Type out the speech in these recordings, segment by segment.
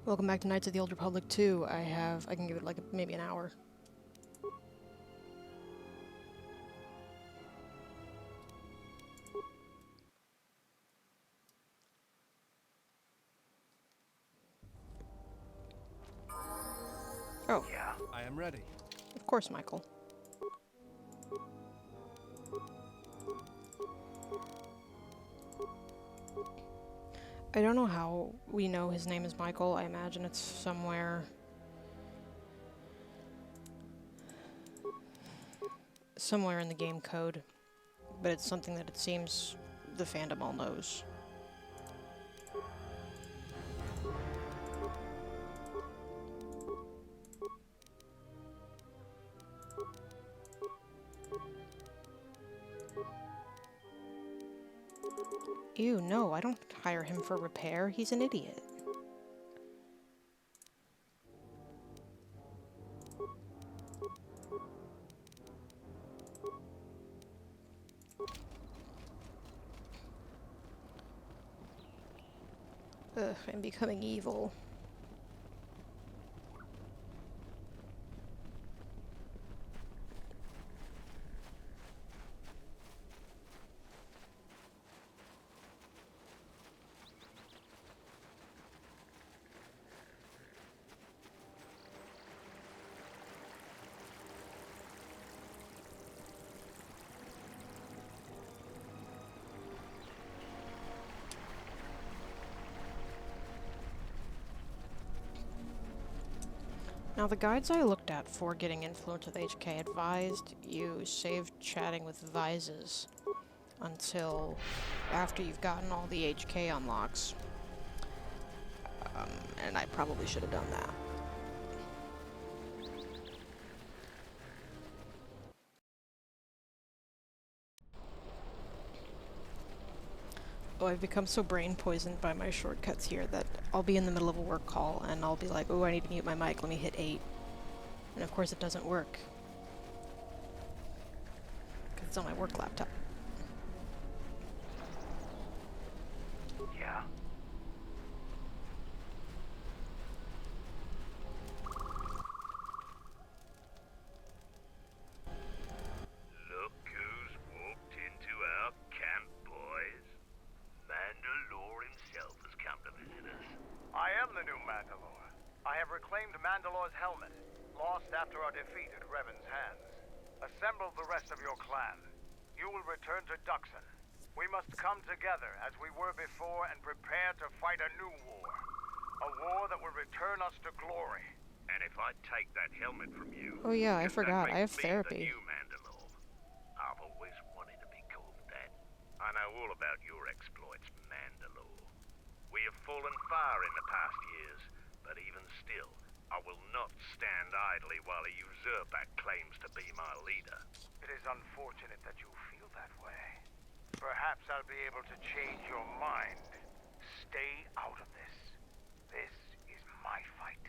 Welcome back to Knights of the Old Republic 2. I can give it like maybe an hour. Oh. Yeah. I am ready. Of course, Michael. I don't know how we know his name is Michael. I imagine it's somewhere in the game code, but it's something that it seems the fandom all knows. Ew, no, I don't hire him for repair. He's an idiot. Ugh, I'm becoming evil. Now, the guides I looked at for getting influence with HK advised you save chatting with Vises until after you've gotten all the HK unlocks. And I probably should have done that. Oh, I've become so brain poisoned by my shortcuts here that I'll be in the middle of a work call and I'll be like, oh, I need to mute my mic, let me hit 8. And of course it doesn't work. Because it's on my work laptop. Yeah. Look who's walked into our camp, boys. Mandalore himself has come to visit us. I am the new Mandalore. I have reclaimed Mandalore's helmet, lost after our defeat at Revan's hands. Assemble the rest of your clan. You will return to Duxon. We must come together as we were before and prepare to fight a new war. A war that will return us to glory. And if I take that helmet from you... Oh yeah, I does that forgot, make I have me therapy. the new Mandalore? I've always wanted to be called that. I know all about your exploits, Mandalore. We have fallen far in the past years, but even still, I will not stand idly while a usurper claims to be my leader. It is unfortunate that you feel that way. Perhaps I'll be able to change your mind. Stay out of this. This is my fight.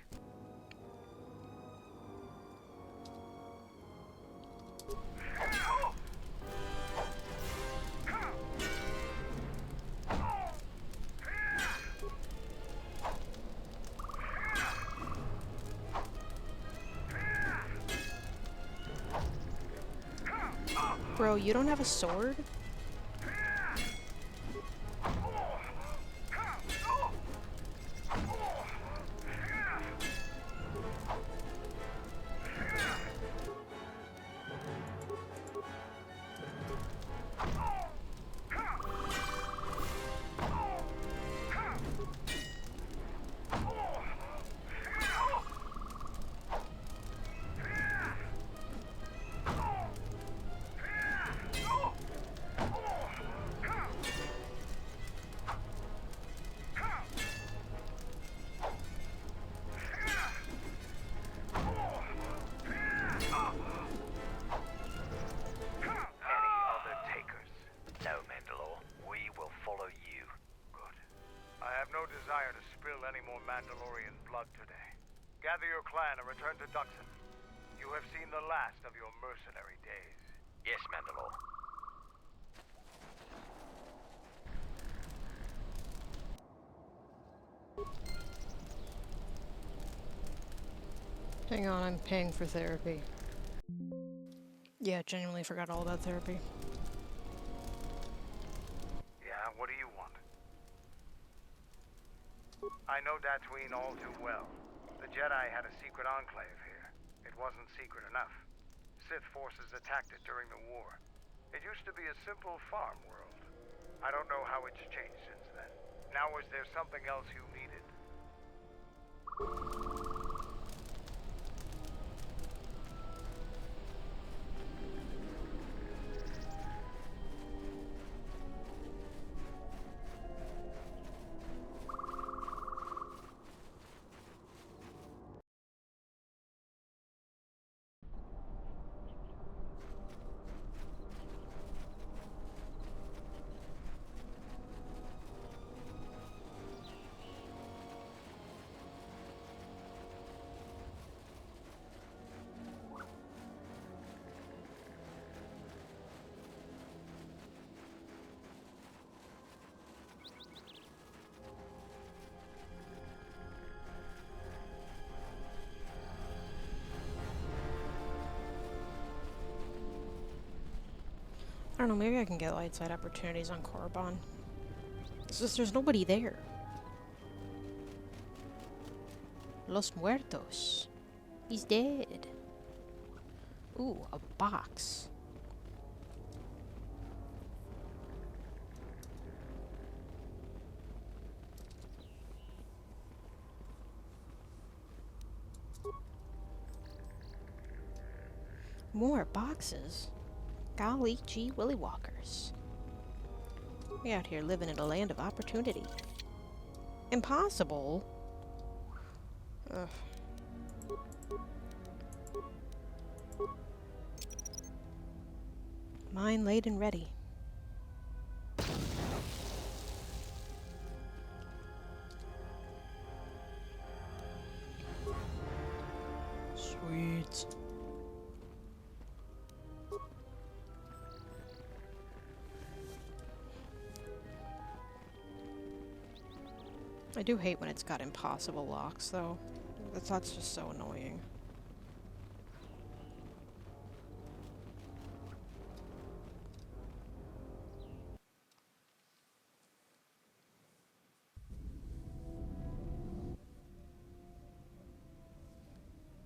Bro, you don't have a sword? Desire to spill any more Mandalorian blood today. Gather your clan and return to Duxon. You have seen the last of your mercenary days. Yes, Mandalore. Hang on, I'm paying for therapy. Yeah, genuinely forgot all about therapy. Yeah, what do you want? I know Tatooine all too well. The Jedi had a secret enclave here. It wasn't secret enough. Sith forces attacked it during the war. It used to be a simple farm world. I don't know how it's changed since then. Now is there something else you needed? I don't know, maybe I can get light side opportunities on Korriban. It's just there's nobody there. Los Muertos. He's dead. Ooh, a box. More boxes? Golly gee willy walkers. We out here living in a land of opportunity. Impossible? Ugh. Mine laid and ready. Sweet. I do hate when it's got impossible locks, though. That's just so annoying.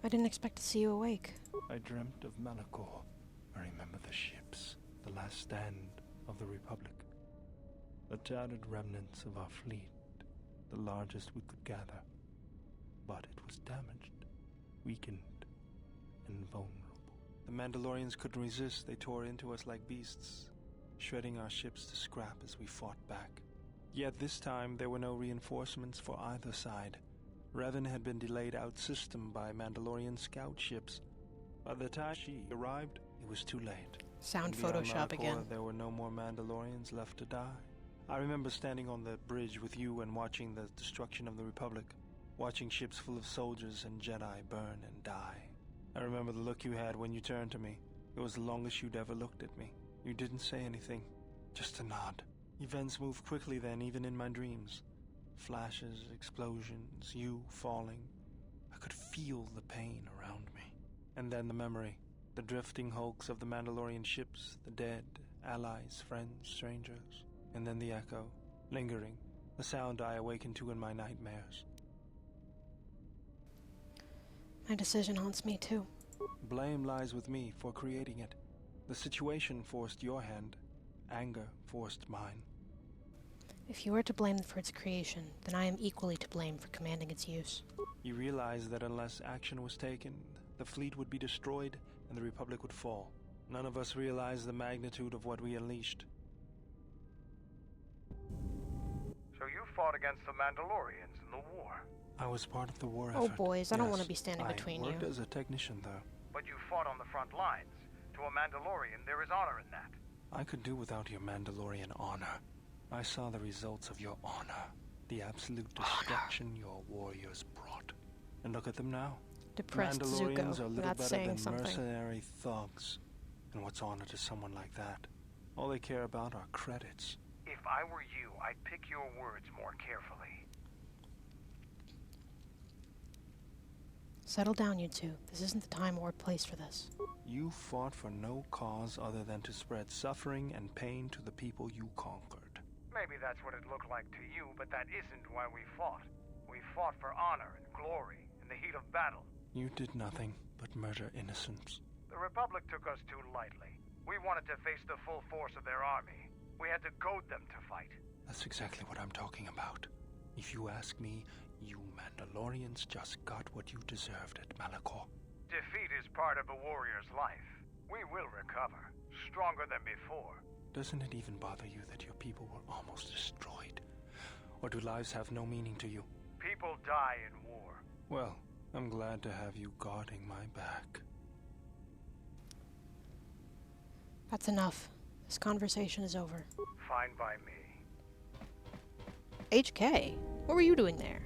I didn't expect to see you awake. I dreamt of Malachor. I remember the ships, the last stand of the Republic. The tattered remnants of our fleet, the largest we could gather. But it was damaged, weakened, and vulnerable. The Mandalorians couldn't resist. They tore into us like beasts, shredding our ships to scrap as we fought back. Yet this time there were no reinforcements for either side. Revan had been delayed out-system by Mandalorian scout ships. By the time she arrived, it was too late. Sound And beyond Photoshop Malachor, again. there were no more Mandalorians left to die. I remember standing on the bridge with you and watching the destruction of the Republic, watching ships full of soldiers and Jedi burn and die. I remember the look you had when you turned to me. It was the longest you'd ever looked at me. You didn't say anything, just a nod. Events moved quickly then, even in my dreams. Flashes, explosions, you falling. I could feel the pain around me. And then the memory, the drifting hulks of the Mandalorian ships, the dead, allies, friends, strangers. And then the echo, lingering, the sound I awakened to in my nightmares. My decision haunts me too. Blame lies with me for creating it. The situation forced your hand. Anger forced mine. If you are to blame for its creation, then I am equally to blame for commanding its use. You realized that unless action was taken, the fleet would be destroyed and the Republic would fall. None of us realized the magnitude of what we unleashed. So you fought against the Mandalorians in the war. I was part of the war Oh effort. boys, I don't Yes, want to be standing between I you. worked as a technician, though. But you fought on the front lines. To a Mandalorian, there is honor in that. I could do without your Mandalorian honor. I saw the results of your honor. The absolute destruction your warriors brought. And look at them now. Depressed Mandalorians Zuko. are little That's better saying than something. mercenary thugs. And what's honor to someone like that? All they care about are credits. If I were you, I'd pick your words more carefully. Settle down, you two. This isn't the time or place for this. You fought for no cause other than to spread suffering and pain to the people you conquered. Maybe that's what it looked like to you, but that isn't why we fought. We fought for honor and glory in the heat of battle. You did nothing but murder innocents. The Republic took us too lightly. We wanted to face the full force of their army. We had to goad them to fight. That's exactly what I'm talking about. If you ask me, you Mandalorians just got what you deserved at Malachor. Defeat is part of a warrior's life. We will recover, stronger than before. Doesn't it even bother you that your people were almost destroyed? Or do lives have no meaning to you? People die in war. Well, I'm glad to have you guarding my back. That's enough. This conversation is over. Fine by me. HK, what were you doing there?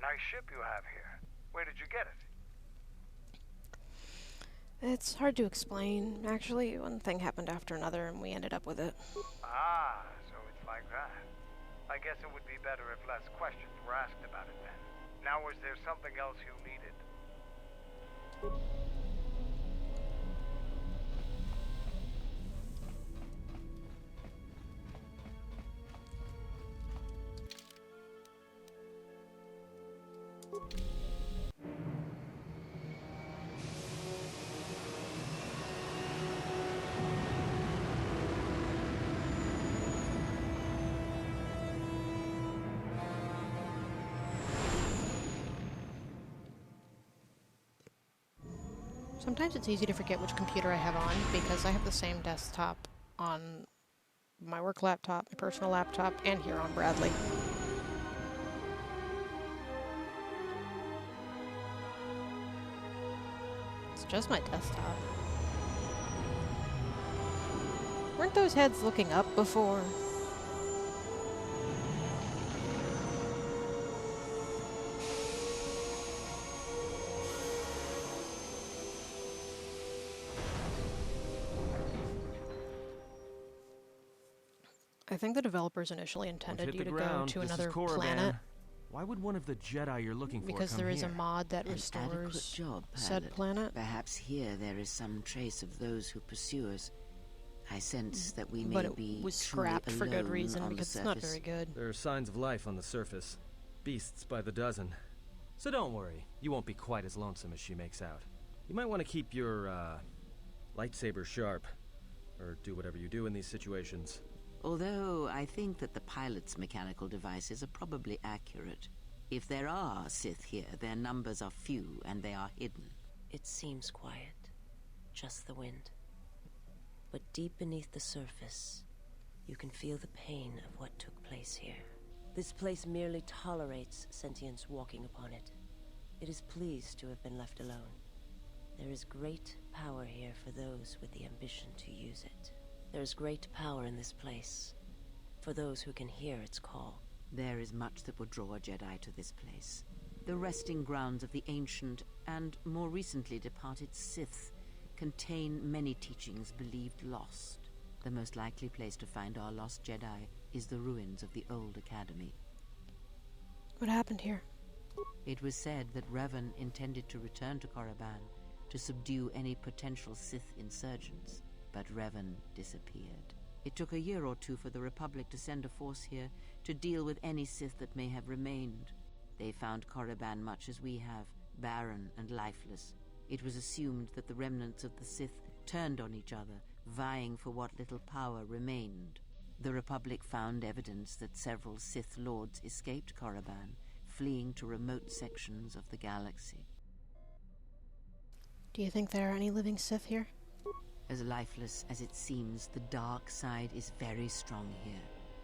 Nice ship you have here. Where did you get it? It's hard to explain. Actually, one thing happened after another and we ended up with it. Ah, so it's like that. I guess it would be better if less questions were asked about it then. Now, was there something else you needed? Sometimes it's easy to forget which computer I have on because I have the same desktop on my work laptop, my personal laptop, and here on Bradley. It's just my desktop. Weren't those heads looking up before? I think the developers initially intended you to go to another planet Why would one of the Jedi you're looking for because come there is here? a mod that An adequate restores job, said pilot. planet. Perhaps here there is some trace of those who pursue us. I sense that we may But it be was truly scrapped for good alone reason on the because it's not surface. very good. There are signs of life on the surface. Beasts by the dozen. So don't worry, you won't be quite as lonesome as she makes out. You might want to keep your, lightsaber sharp. Or do whatever you do in these situations. Although I think that the pilot's mechanical devices are probably accurate. If there are Sith here, their numbers are few and they are hidden. It seems quiet. Just the wind. But deep beneath the surface, you can feel the pain of what took place here. This place merely tolerates sentience walking upon it. It is pleased to have been left alone. There is great power here for those with the ambition to use it. There is great power in this place for those who can hear its call. There is much that would draw a Jedi to this place. The resting grounds of the ancient and more recently departed Sith contain many teachings believed lost. The most likely place to find our lost Jedi is the ruins of the old academy. What happened here? It was said that Revan intended to return to Korriban to subdue any potential Sith insurgents, but Revan disappeared. It took a year or two for the Republic to send a force here to deal with any Sith that may have remained. They found Korriban much as we have, barren and lifeless. It was assumed that the remnants of the Sith turned on each other, vying for what little power remained. The Republic found evidence that several Sith lords escaped Korriban, fleeing to remote sections of the galaxy. Do you think there are any living Sith here? As lifeless as it seems, the dark side is very strong here.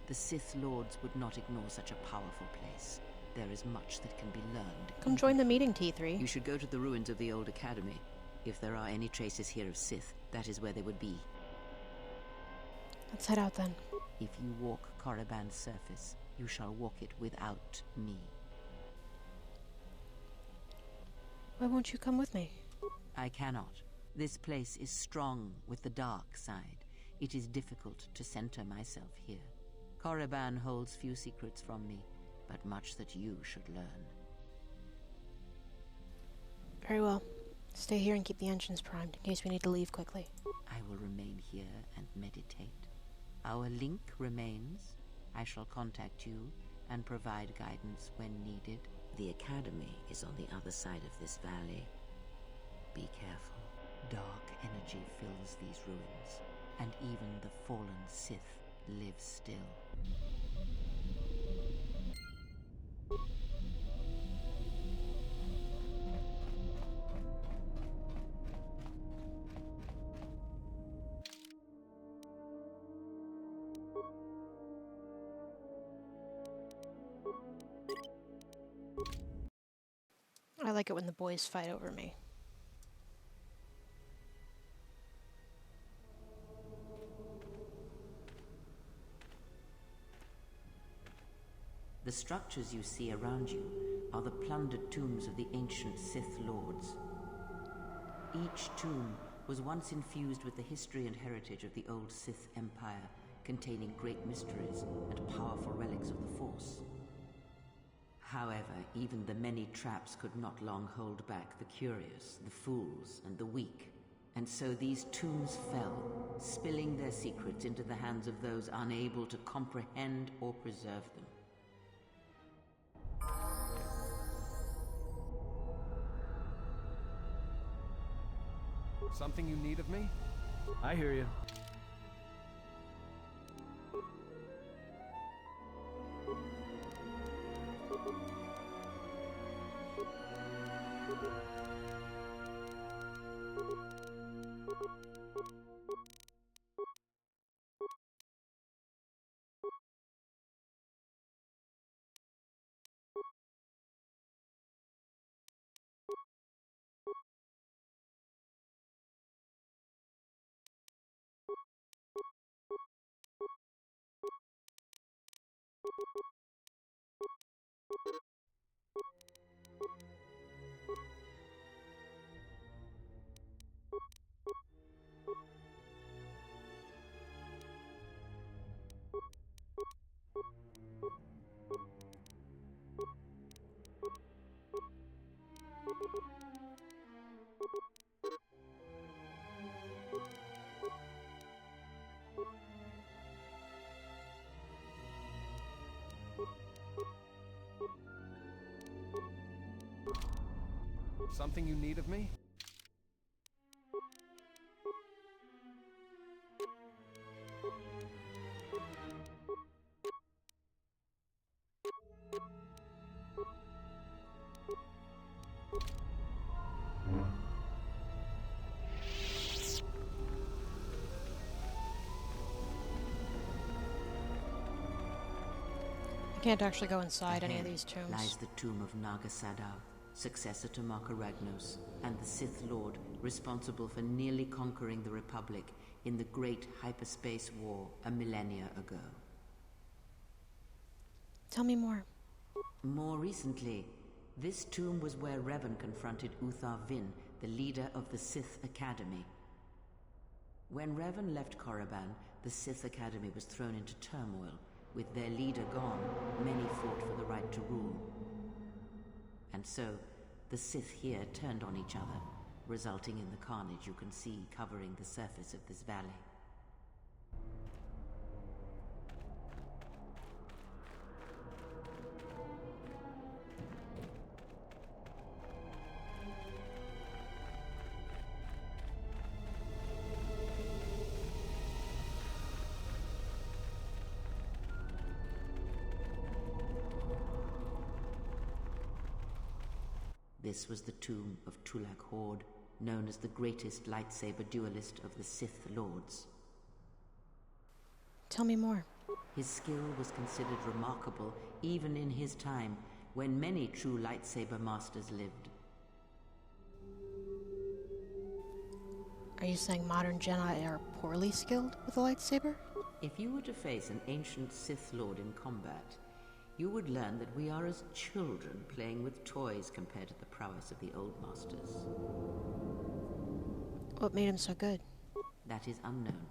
The Sith Lords would not ignore such a powerful place. There is much that can be learned. Come join the meeting, T3. You should go to the ruins of the old academy. If there are any traces here of Sith, that is where they would be. Let's head out then. If you walk Korriban's surface, you shall walk it without me. Why won't you come with me? I cannot. This place is strong with the dark side. It is difficult to center myself here. Korriban holds few secrets from me, but much that you should learn. Very well. Stay here and keep the engines primed in case we need to leave quickly. I will remain here and meditate. Our link remains. I shall contact you and provide guidance when needed. The Academy is on the other side of this valley. Be careful. Dark energy fills these ruins, and even the fallen Sith live still. I like it when the boys fight over me. The structures you see around you are the plundered tombs of the ancient Sith Lords. Each tomb was once infused with the history and heritage of the old Sith Empire, containing great mysteries and powerful relics of the Force. However, even the many traps could not long hold back the curious, the fools, and the weak. And so these tombs fell, spilling their secrets into the hands of those unable to comprehend or preserve them. Something you need of me? I hear you. Something you need of me? I can't actually go inside any of these tombs. Lies the tomb of Naga Sadow, successor to Marka Ragnos, and the Sith Lord responsible for nearly conquering the Republic in the Great Hyperspace War a millennia ago. Tell me more. More recently, this tomb was where Revan confronted Uthar Vin, the leader of the Sith Academy. When Revan left Korriban, the Sith Academy was thrown into turmoil. With their leader gone, many fought for the right to rule. And so, the Sith here turned on each other, resulting in the carnage you can see covering the surface of this valley. This was the tomb of Tulak Hord, known as the greatest lightsaber duelist of the Sith Lords. Tell me more. His skill was considered remarkable even in his time, when many true lightsaber masters lived. Are you saying modern Jedi are poorly skilled with a lightsaber? If you were to face an ancient Sith Lord in combat, you would learn that we are as children playing with toys compared to the prowess of the old masters. What made him so good? That is unknown,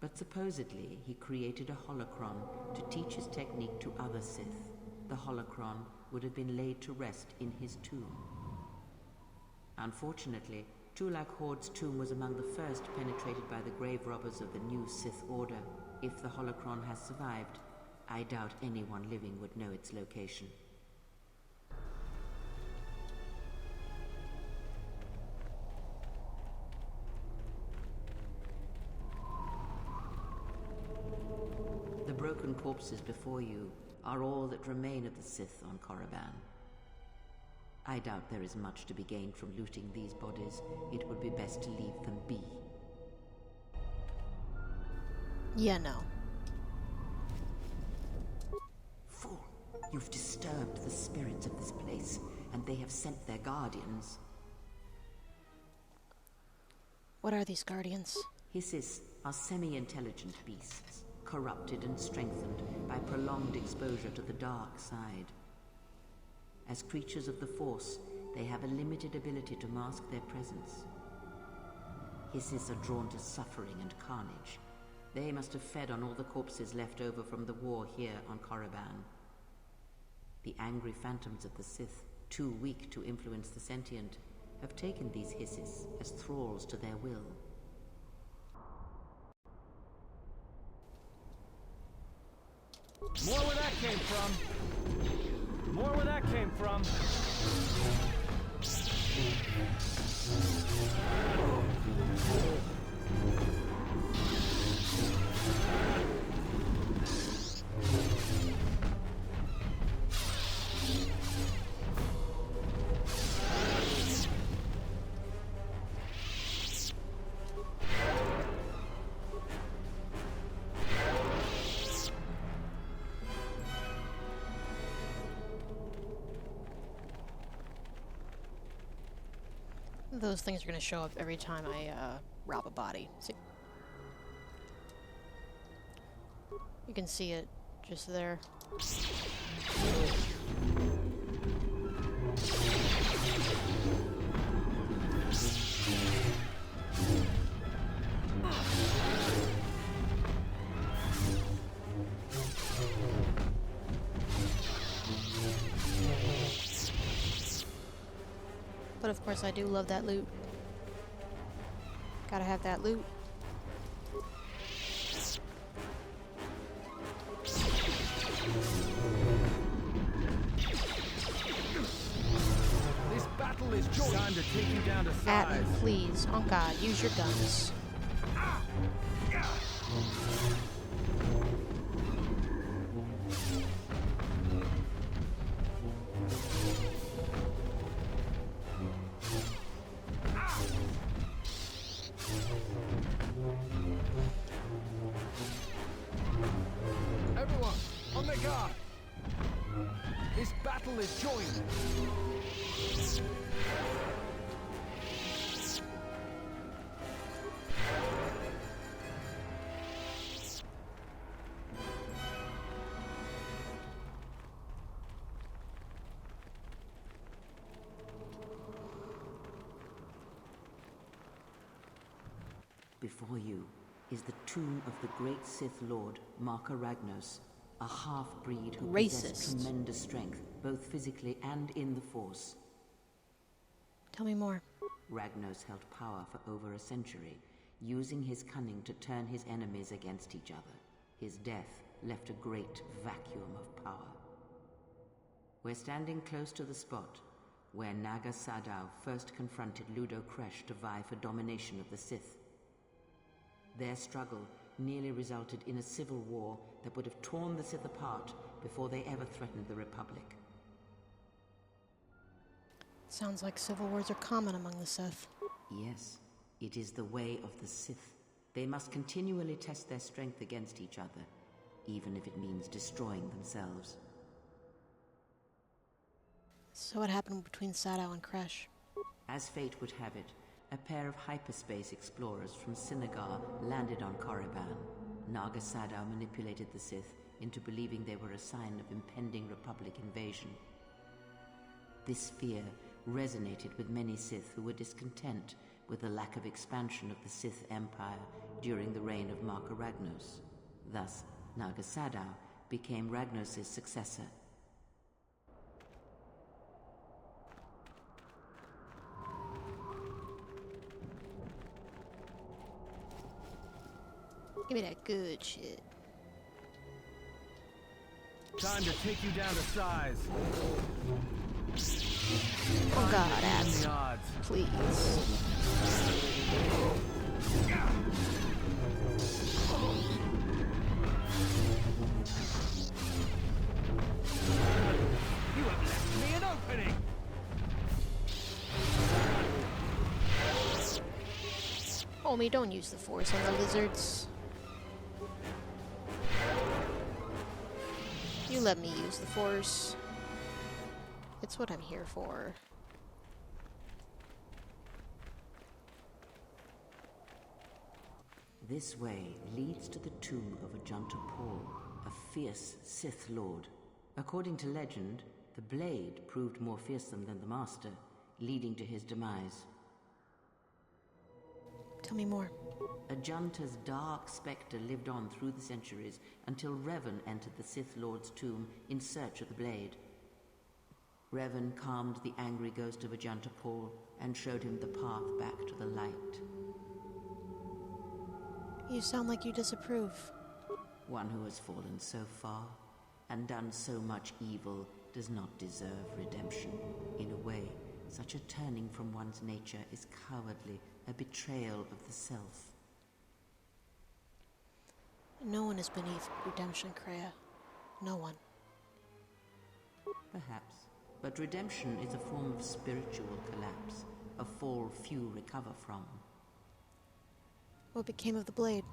But supposedly, he created a holocron to teach his technique to other Sith. The holocron would have been laid to rest in his tomb. Unfortunately, Tulak Horde's tomb was among the first penetrated by the grave robbers of the new Sith Order. If the holocron has survived, I doubt anyone living would know its location. The broken corpses before you are all that remain of the Sith on Korriban. I doubt there is much to be gained from looting these bodies. It would be best to leave them be. Yeah, no. Fool! You've disturbed the spirits of this place, and they have sent their guardians. What are these guardians? Hissis are semi-intelligent beasts, corrupted and strengthened by prolonged exposure to the dark side. As creatures of the Force, they have a limited ability to mask their presence. Hissis are drawn to suffering and carnage. They must have fed on all the corpses left over from the war here on Korriban. The angry phantoms of the Sith, too weak to influence the sentient, have taken these Hissis as thralls to their will. More where that came from. More where that came from. Those things are going to show up every time I rob a body. See? You can see it just there. But of course I do love that loot. Gotta have that loot. This battle is joined. Time to take you down to At me, size. please. On God, use your guns. Everyone, on their guard. This battle is joined. Before you is the tomb of the great Sith Lord, Marka Ragnos, a half-breed who possessed Racist. tremendous strength, both physically and in the Force. Tell me more. Ragnos held power for over a century, using his cunning to turn his enemies against each other. His death left a great vacuum of power. We're standing close to the spot where Naga Sadow first confronted Ludo Kresh to vie for domination of the Sith. Their struggle nearly resulted in a civil war that would have torn the Sith apart before they ever threatened the Republic. Sounds like civil wars are common among the Sith. Yes, it is the way of the Sith. They must continually test their strength against each other, even if it means destroying themselves. So what happened between Sadow and Kresh? As fate would have it, a pair of hyperspace explorers from Sinagar landed on Korriban. Naga Sadow manipulated the Sith into believing they were a sign of impending Republic invasion. This fear resonated with many Sith who were discontent with the lack of expansion of the Sith Empire during the reign of Marka Ragnos. Thus, Naga Sadow became Ragnos' successor. Give me that good shit. Time to take you down to size. Oh god, Even ads. the odds. Please. You have left me an opening. Homie, don't use the force on the lizards. You let me use the force. It's what I'm here for. This way leads to the tomb of Ajanta Paul, a fierce Sith Lord. According to legend, the blade proved more fearsome than the Master, leading to his demise. Tell me more. Ajanta's dark spectre lived on through the centuries until Revan entered the Sith Lord's tomb in search of the blade. Revan calmed the angry ghost of Ajanta Paul and showed him the path back to the light. You sound like you disapprove. One who has fallen so far and done so much evil does not deserve redemption. In a way, such a turning from one's nature is cowardly, a betrayal of the self. No one is beneath redemption, Kreia. No one. Perhaps. But redemption is a form of spiritual collapse, a fall few recover from. What became of the blade?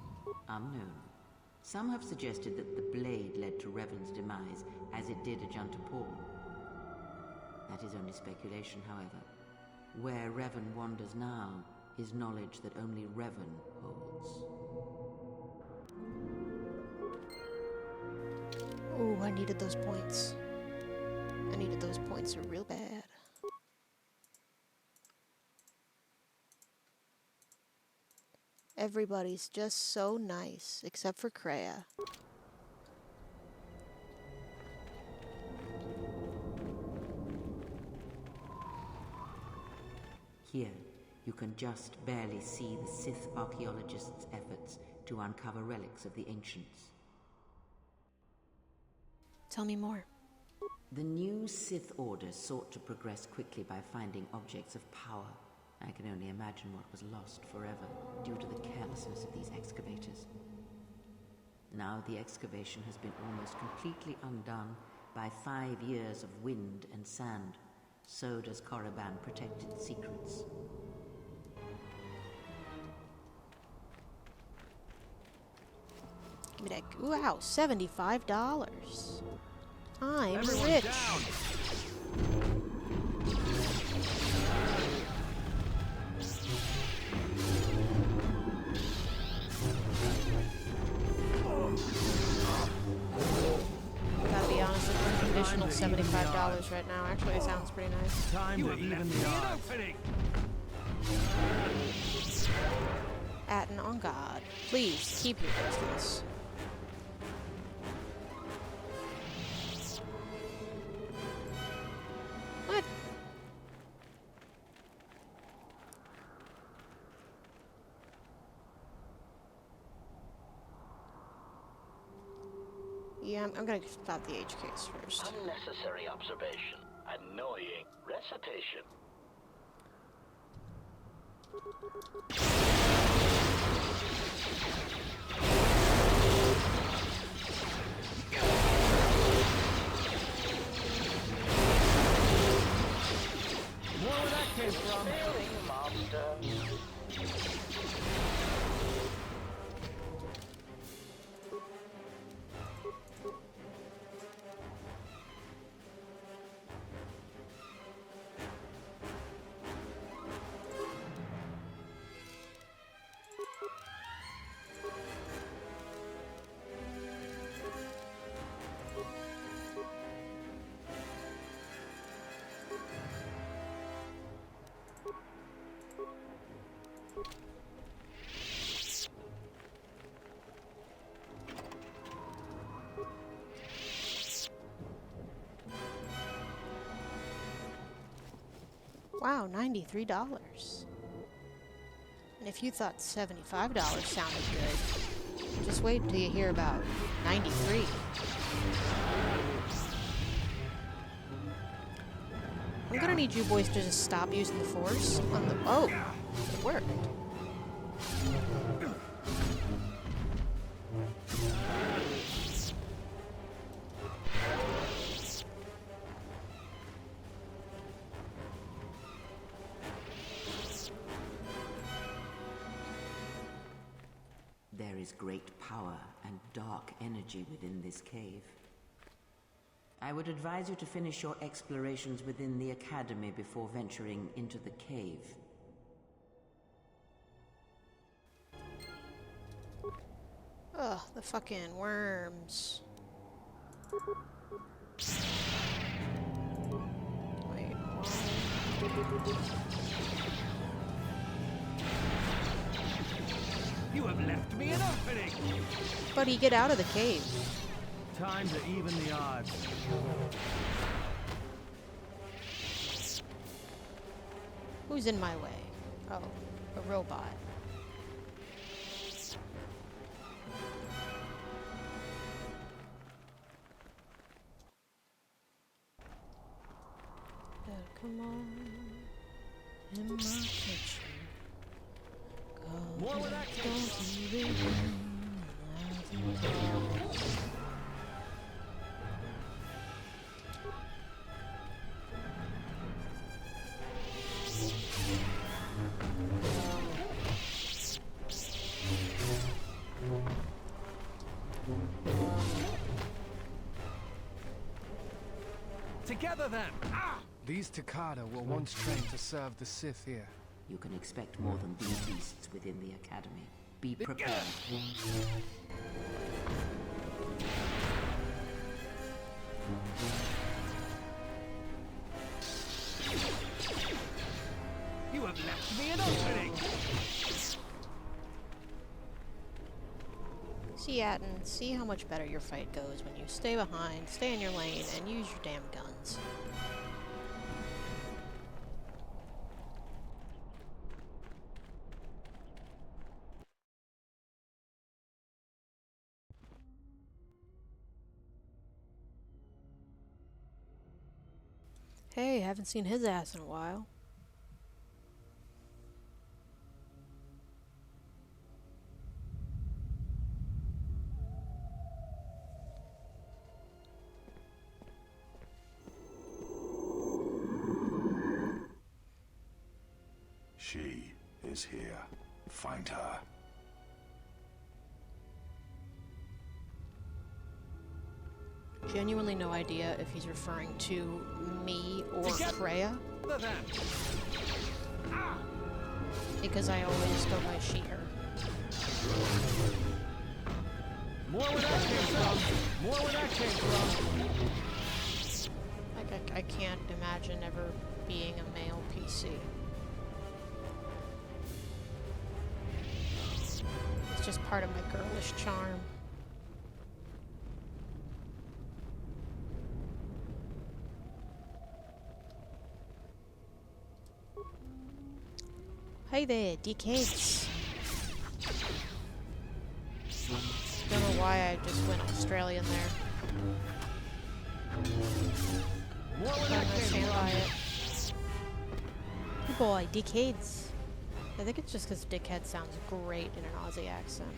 Unknown. Some have suggested that the blade led to Revan's demise, as it did Ajanta Paul. That is only speculation, however. Where Revan wanders now is knowledge that only Revan holds. Ooh, I needed those points. I needed those points real bad. Everybody's just so nice, except for Kreia. Here, you can just barely see the Sith archaeologists' efforts to uncover relics of the ancients. Tell me more. The new Sith Order sought to progress quickly by finding objects of power. I can only imagine what was lost forever due to the carelessness of these excavators. Now the excavation has been almost completely undone by 5 years of wind and sand. So does Korriban protect its secrets. Give me that. Wow, $75. I'm Everyone rich. down. Gotta be honest, it's an additional $75 right now. Actually, it sounds pretty nice. Time You to have even left the me an odds. opening. Atten on God. Please, keep your distance. What? Yeah, I'm gonna stop the HKs first. Unnecessary observation. Annoying recitation. More where that came from. Failing monster. Wow, $93. And if you thought $75 sounded good, just wait until you hear about 93. I'm gonna need you boys to just stop using the force on the... Oh, it worked. There is great power and dark energy within this cave. I would advise you to finish your explorations within the Academy before venturing into the cave. Ugh, the fucking worms. Wait, what? You have left me an opening! Buddy, get out of the cave. Time to even the odds. Who's in my way? Oh, a robot. Come on, in my kitchen. More with that Together then! Ah! These Takata were once trained to serve the Sith here. You can expect more than these beasts within the Academy. Be prepared. You have left me an opening! See, Atten, see how much better your fight goes when you stay behind, stay in your lane, and use your damn guns. Hey, haven't seen his ass in a while. She is here. Find her. Genuinely no idea if he's referring to me or Freya, because I always go by she, her. More where that came from! More where that came from! Like, I can't imagine ever being a male PC. It's just part of my girlish charm. Hey there, dickheads. Don't know why I just went Australian there. More where I'm that gonna came stand by from! it. Good boy, dickheads. I think it's just because dickhead sounds great in an Aussie accent.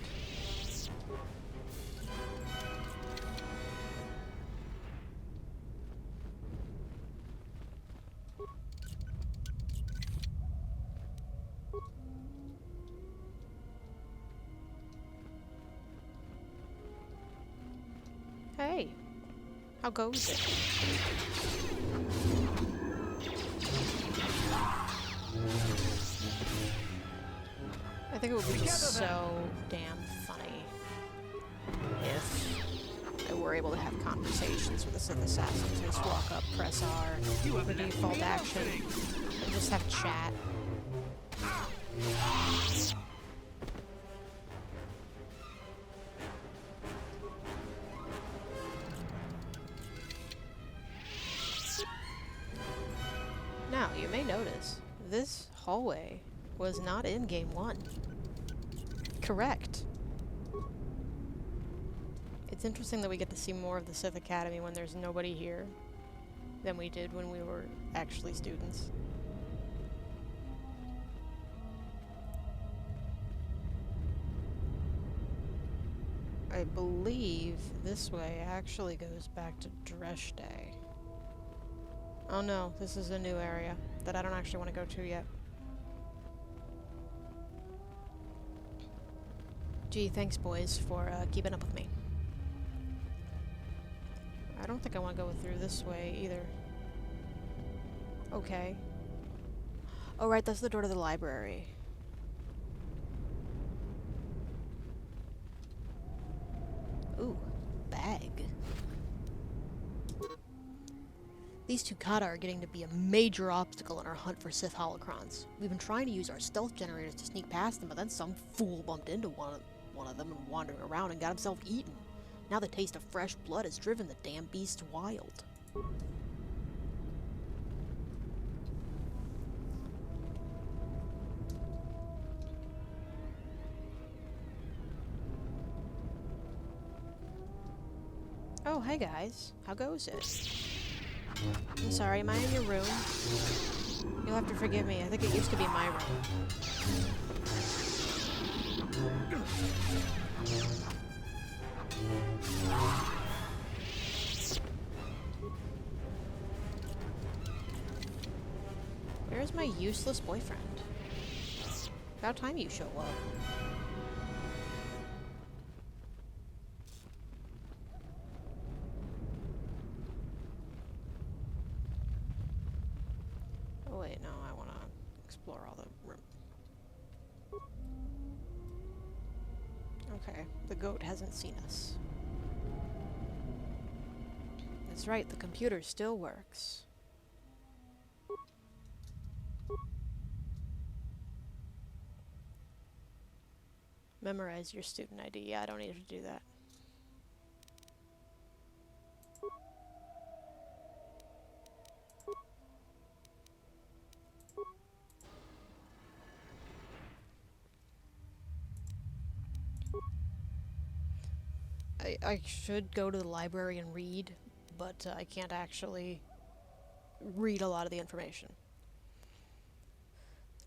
Hey, how goes it? I think it would be just so damn funny if I were able to have conversations with the Sith assassins and just walk up, press R, the default action, and just have chat. Now, you may notice this hallway was not in Game 1. Correct. It's interesting that we get to see more of the Sith Academy when there's nobody here than we did when we were actually students. I believe this way actually goes back to Dreshte. Oh no, this is a new area that I don't actually want to go to yet. Gee, thanks boys for keeping up with me. I don't think I want to go through this way either. Okay. Oh right, that's the door to the library. Ooh, bag. These two kata are getting to be a major obstacle in our hunt for Sith holocrons. We've been trying to use our stealth generators to sneak past them, but then some fool bumped into one of them and wandering around and got himself eaten. Now the taste of fresh blood has driven the damn beasts wild. Oh, hey guys. How goes it? I'm sorry, am I in your room? You'll have to forgive me. I think it used to be my room. Where's my useless boyfriend? About time you show up. Oh wait, no, I want to explore all the room. Okay, the goat hasn't seen us. That's right, the computer still works. Memorize your student ID. Yeah, I don't need to do that. I should go to the library and read, but I can't actually read a lot of the information.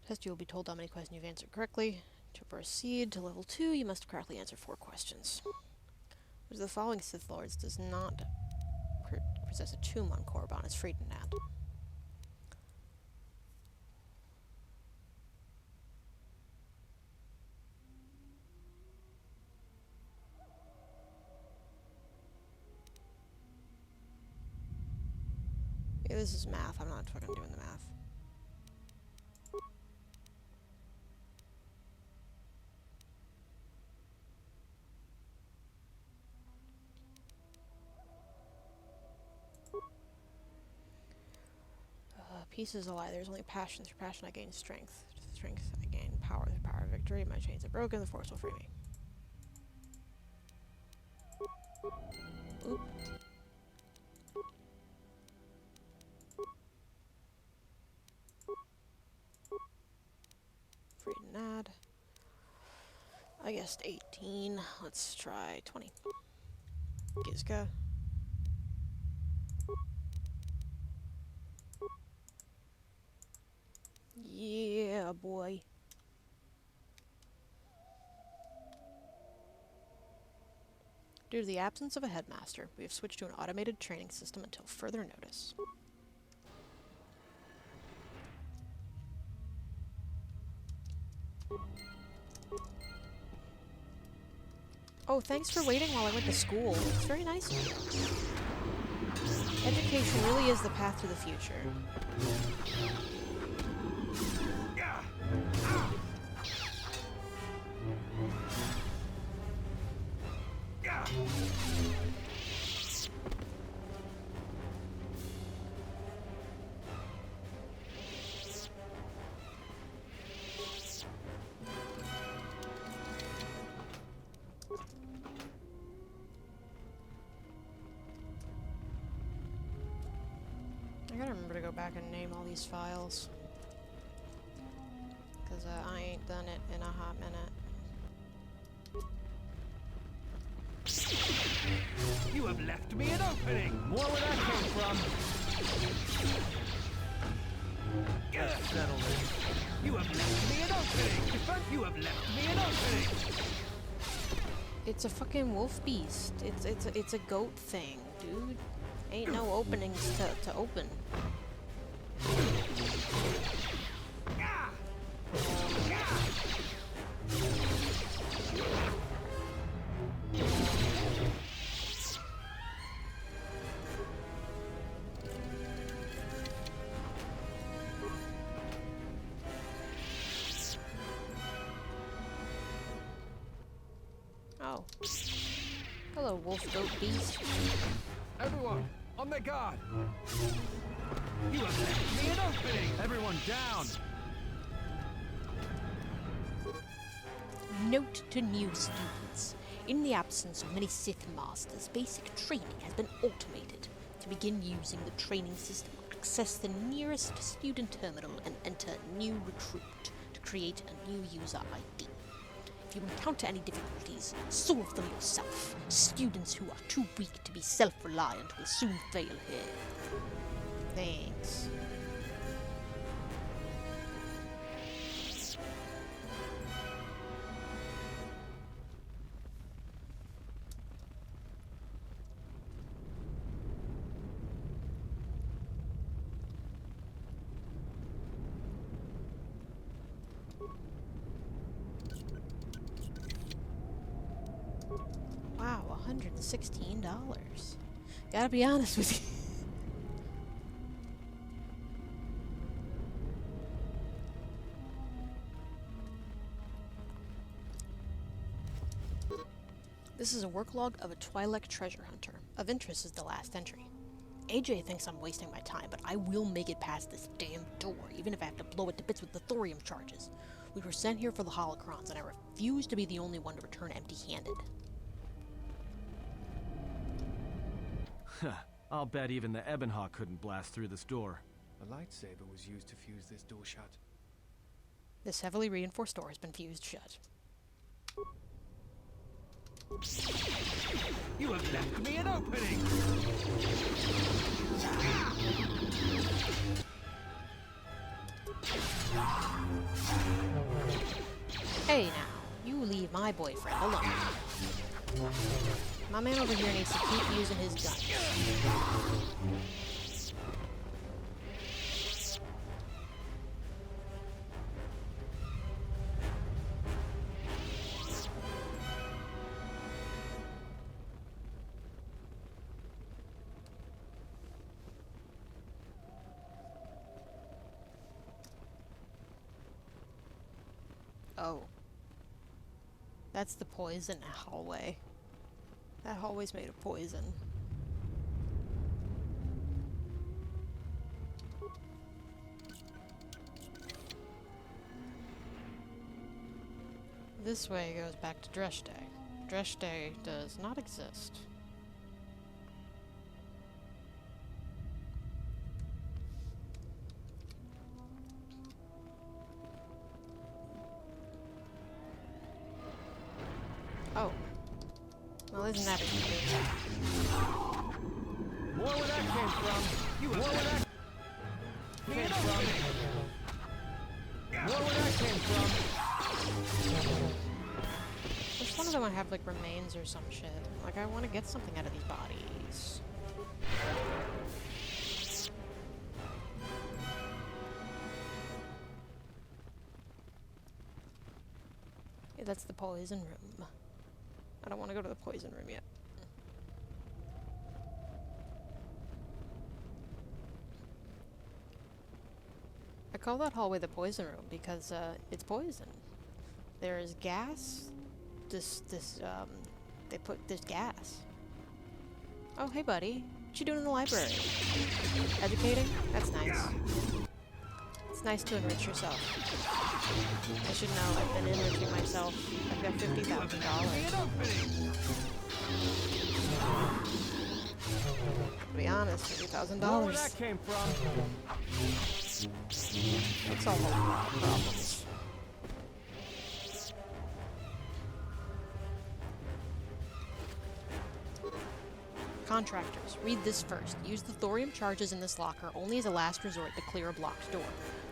Test, you will be told how many questions you've answered correctly. To proceed to level 2, you must correctly answer 4 questions. Which of the following Sith Lords does not possess a tomb on Korriban? It's Friedenad. Yeah, this is math. I'm not fucking doing the math. Peace is a lie. There's only passion. Through passion I gain strength. Through strength I gain power. Through power of victory. My chains are broken. The force will free me. Oop. Friedenad. I guessed 18. Let's try 20. Gizka. Yeah, boy. Due to the absence of a headmaster, we have switched to an automated training system until further notice. Oh, thanks for waiting while I went to school. It's very nice of you. Education really is the path to the future. I gotta remember to go back and name all these files. because I ain't done it in a hot minute. You have left me an opening! More where that came from! Get settled in. You have left me an opening! You have left me an opening! It's a fucking wolf beast. It's a goat thing, dude. Ain't no openings to open. Oh. Hello, wolf goat beast. Everyone, on their guard! You have left me an opening! Everyone down! Note to new students. In the absence of many Sith Masters, basic training has been automated. To begin using the training system, access the nearest student terminal and enter new recruit to create a new user ID. If you encounter any difficulties, solve them yourself. Students who are too weak to be self-reliant will soon fail here. Thanks. Wow, $116. Gotta be honest with you. This is a work log of a Twi'lek treasure hunter. Of interest is the last entry. AJ thinks I'm wasting my time, but I will make it past this damn door, even if I have to blow it to bits with the thorium charges. We were sent here for the holocrons, and I refuse to be the only one to return empty-handed. I'll bet even the Ebonhawk couldn't blast through this door. A lightsaber was used to fuse this door shut. This heavily reinforced door has been fused shut. You have left me an opening! Hey now, you leave my boyfriend alone. My man over here needs to keep using his gun. Oh. That's the poison hallway. That hallway's made of poison. This way goes back to Dreshte. Dreshte does not exist. Oh. Well, isn't that a More where that came from! You have more where that came from! More where that came from! Which one of them I have, like, remains or some shit? Like, I want to get something out of these bodies. Yeah, that's the poison room. I don't want to go to the poison room yet. I call that hallway the poison room because it's poison. There's gas. There's gas. Oh, hey buddy. What you doing in the library? Educating? That's nice. It's nice to enrich yourself. I should know, I've been enriching myself. I've got $50,000. To be honest, $50,000. Where that came from? That's all the problems. Contractors, read this first. Use the thorium charges in this locker only as a last resort to clear a blocked door.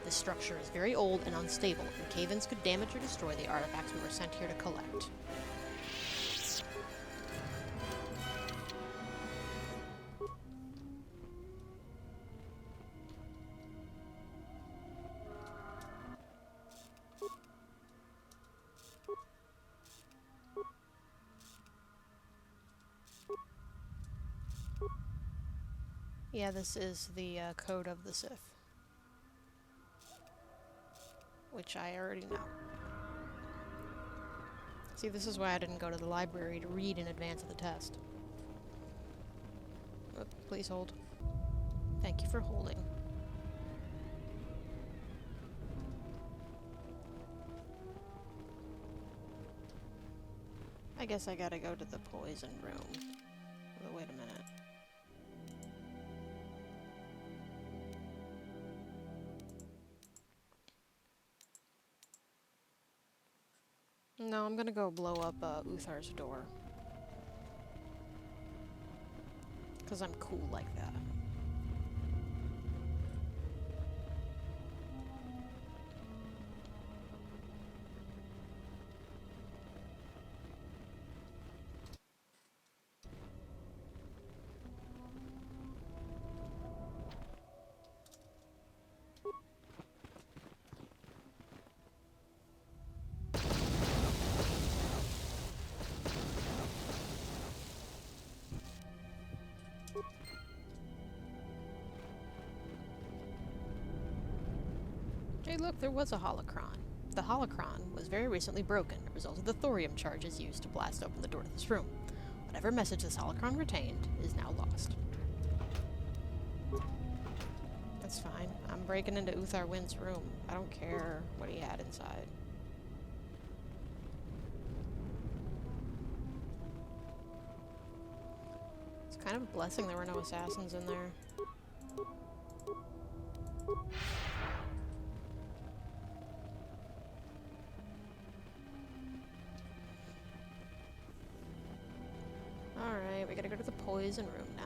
This structure is very old and unstable, and cave-ins could damage or destroy the artifacts we were sent here to collect. Yeah, this is the code of the Sith. Which I already know. See, this is why I didn't go to the library to read in advance of the test. Oh, please hold. Thank you for holding. I guess I gotta go to the poison room. Oh, wait a minute. No, I'm gonna go blow up Uthar's door. 'Cause I'm cool like that. Hey look, there was a holocron. The holocron was very recently broken, a result of the thorium charges used to blast open the door to this room. Whatever message this holocron retained is now lost. That's fine. I'm breaking into Uthar Wind's room. I don't care what he had inside. It's kind of a blessing there were no assassins in there. Alright, we gotta go to the poison room now.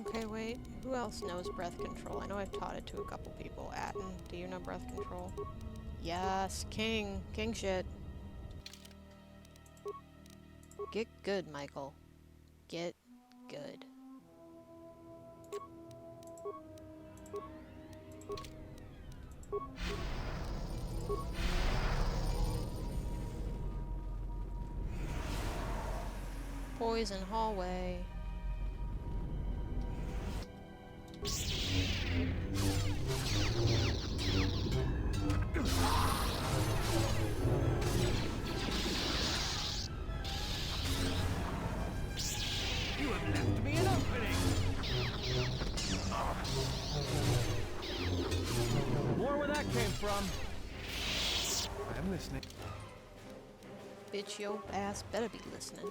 Okay, wait. Who else knows breath control? I know I've taught it to a couple people. Atten, do you know breath control? Yes, king. King shit. Get good, Michael. Get good. Poison hallway. You have left me an opening! More where that came from. I am listening. Bitch, yo ass better be listening.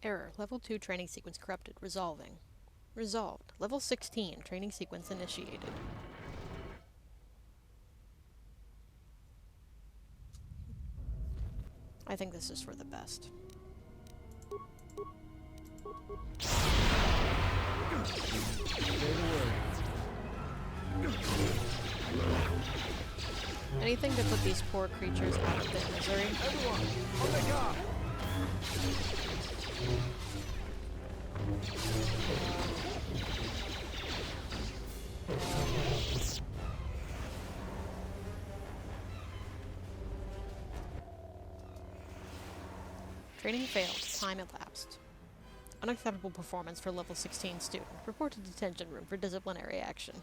Error. Level 2 training sequence corrupted. Resolving. Resolved. Level 16 training sequence initiated. I think this is for the best. Anything to put these poor creatures out of their misery. Everyone, on the guard! Training failed. Time elapsed. Unacceptable performance for level 16 student. Report to detention room for disciplinary action.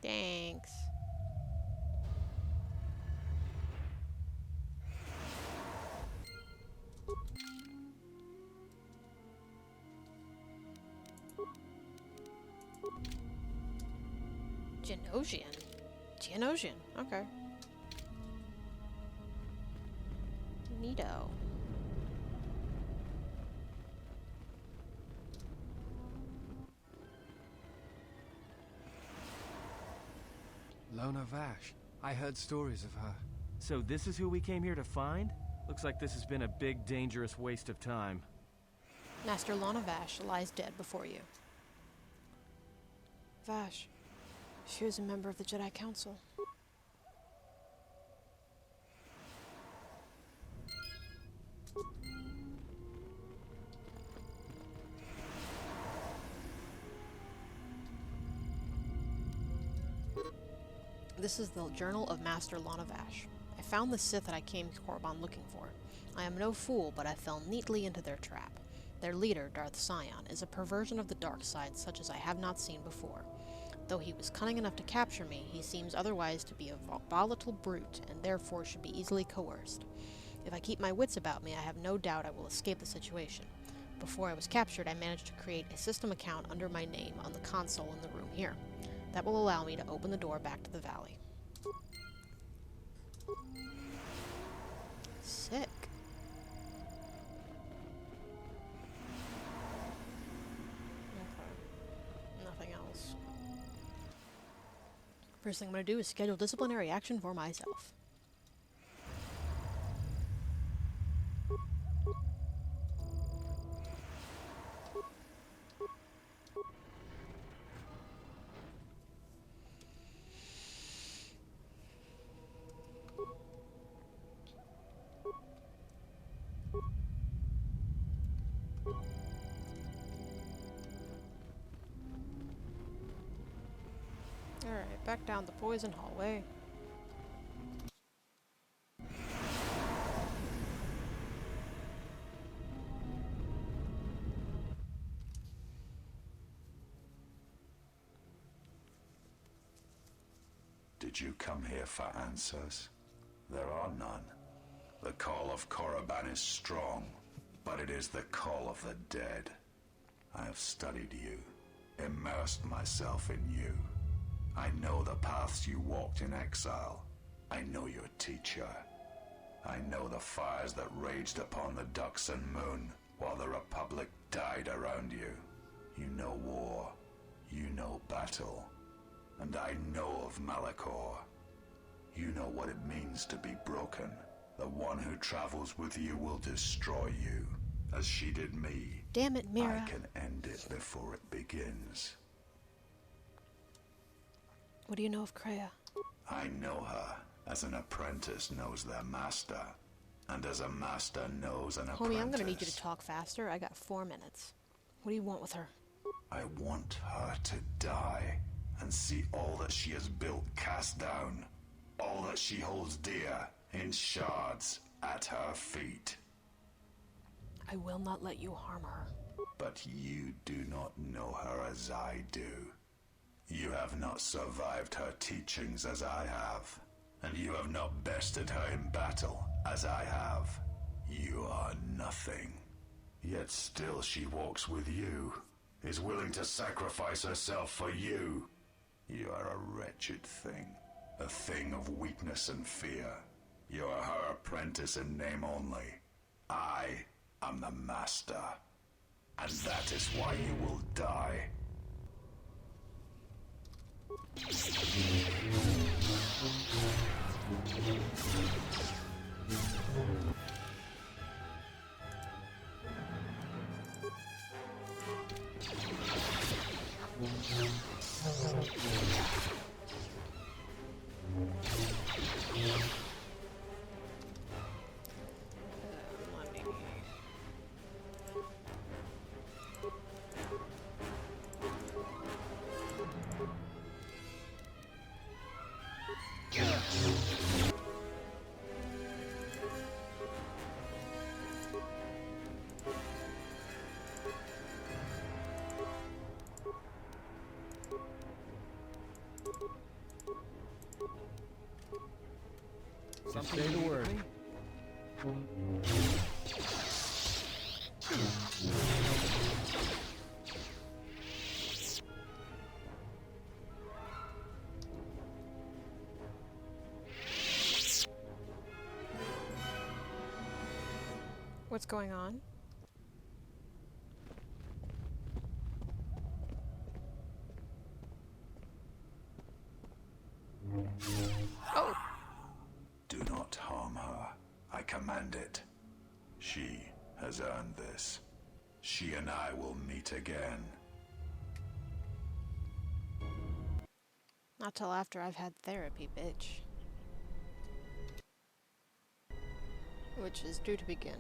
Thanks. Genosian? Genosian, okay. Neato. Lona Vash. I heard stories of her. So this is who we came here to find? Looks like this has been a big, dangerous waste of time. Master Lana Vash lies dead before you. Vash. She was a member of the Jedi Council. This is the Journal of Master Lana Vash. I found the Sith that I came to Korriban looking for. I am no fool, but I fell neatly into their trap. Their leader, Darth Sion, is a perversion of the dark side such as I have not seen before. Though he was cunning enough to capture me, he seems otherwise to be a volatile brute, and therefore should be easily coerced. If I keep my wits about me, I have no doubt I will escape the situation. Before I was captured, I managed to create a system account under my name on the console in the room here. That will allow me to open the door back to the valley. Sick. Okay. Nothing else. First thing I'm going to do is schedule disciplinary action for myself. Alright, back down the poison hallway. Did you come here for answers? There are none. The call of Korriban is strong, but it is the call of the dead. I have studied you, immersed myself in you. I know the paths you walked in exile. I know your teacher. I know the fires that raged upon the Duxan moon while the Republic died around you. You know war. You know battle. And I know of Malachor. You know what it means to be broken. The one who travels with you will destroy you, as she did me. Damn it, Mira. I can end it before it begins. What do you know of Kreia? I know her as an apprentice knows their master, and as a master knows an apprentice. Homie, I'm gonna need you to talk faster. I got 4 minutes. What do you want with her? I want her to die and see all that she has built cast down, all that she holds dear in shards at her feet. I will not let you harm her. But you do not know her as I do. You have not survived her teachings as I have, and you have not bested her in battle as I have. You are nothing. Yet still she walks with you, is willing to sacrifice herself for you. You are a wretched thing, a thing of weakness and fear. You are her apprentice in name only. I I'm the master. And that is why you will die. Let me... Something say the word. What's going on? Oh! Do not harm her. I command it. She has earned this. She and I will meet again. Not till after I've had therapy, bitch. Which is due to begin.